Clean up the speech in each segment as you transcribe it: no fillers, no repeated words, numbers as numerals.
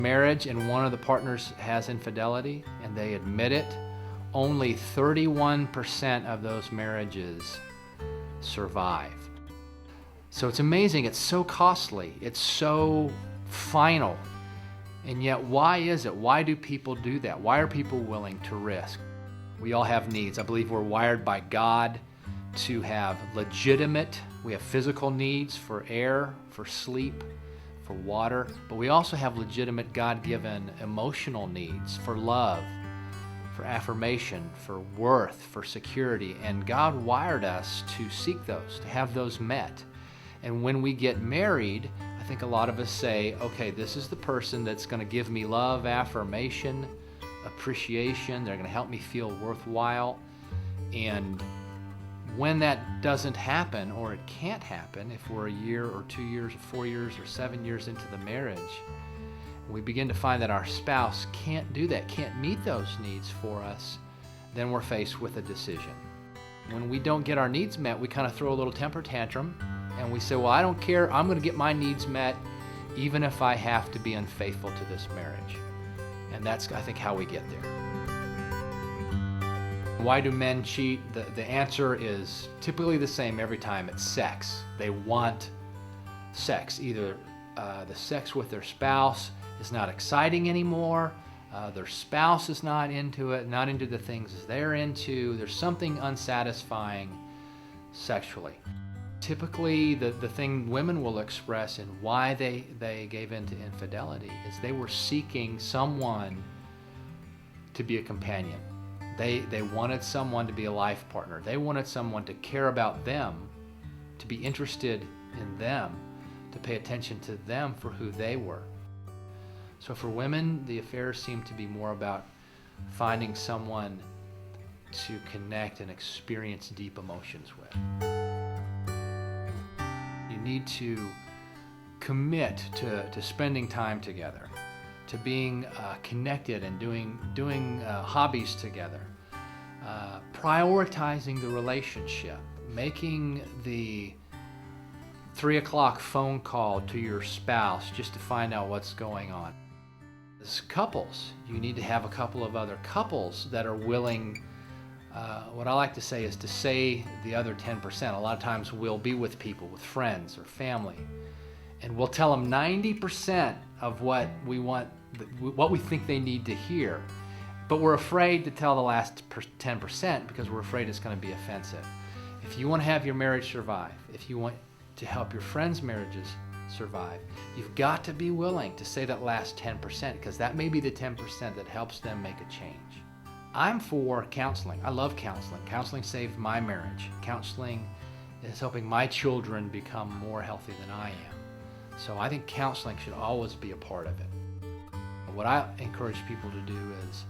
Marriage and one of the partners has infidelity and they admit it, only 31% of those marriages survive. So it's amazing, it's so costly, it's so final. And yet, why is it? Why do people do that? Why are people willing to risk? We all have needs. I believe we're wired by God to have we have physical needs for air, for sleep, for water, but we also have legitimate God-given emotional needs for love, for affirmation, for worth, for security. And God wired us to seek those, to have those met. And when we get married, I think a lot of us say, okay, this is the person that's going to give me love, affirmation, appreciation. They're going to help me feel worthwhile. And when that doesn't happen, or it can't happen, if we're a year or 2 years or 4 years or 7 years into the marriage, we begin to find that our spouse can't do that, can't meet those needs for us, then we're faced with a decision. When we don't get our needs met, we kind of throw a little temper tantrum and we say, well, I don't care, I'm going to get my needs met even if I have to be unfaithful to this marriage. And that's, I think, how we get there. Why do men cheat? The answer is typically the same every time. It's sex. They want sex. Either the sex with their spouse is not exciting anymore, their spouse is not into it, not into the things they're into. There's something unsatisfying sexually. Typically, the thing women will express in why they gave in to infidelity is they were seeking someone to be a companion. They wanted someone to be a life partner. They wanted someone to care about them, to be interested in them, to pay attention to them for who they were. So for women, the affairs seem to be more about finding someone to connect and experience deep emotions with. You need to commit to spending time together, to being connected and doing hobbies together, prioritizing the relationship, making the 3 o'clock phone call to your spouse just to find out what's going on. As couples, you need to have a couple of other couples that are willing, what I like to say is to say the other 10%. A lot of times we'll be with people, with friends or family, and we'll tell them 90% of what we want, what we think they need to hear. But we're afraid to tell the last 10% because we're afraid it's going to be offensive. If you want to have your marriage survive, if you want to help your friends' marriages survive, you've got to be willing to say that last 10% because that may be the 10% that helps them make a change. I'm for counseling. I love counseling. Counseling saved my marriage. Counseling is helping my children become more healthy than I am. So I think counseling should always be a part of it. What I encourage people to do is,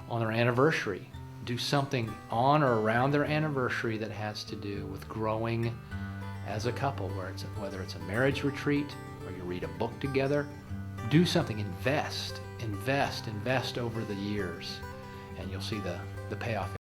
on their anniversary, do something on or around their anniversary that has to do with growing as a couple, whether it's a marriage retreat or you read a book together. Do something, invest over the years, and you'll see the payoff.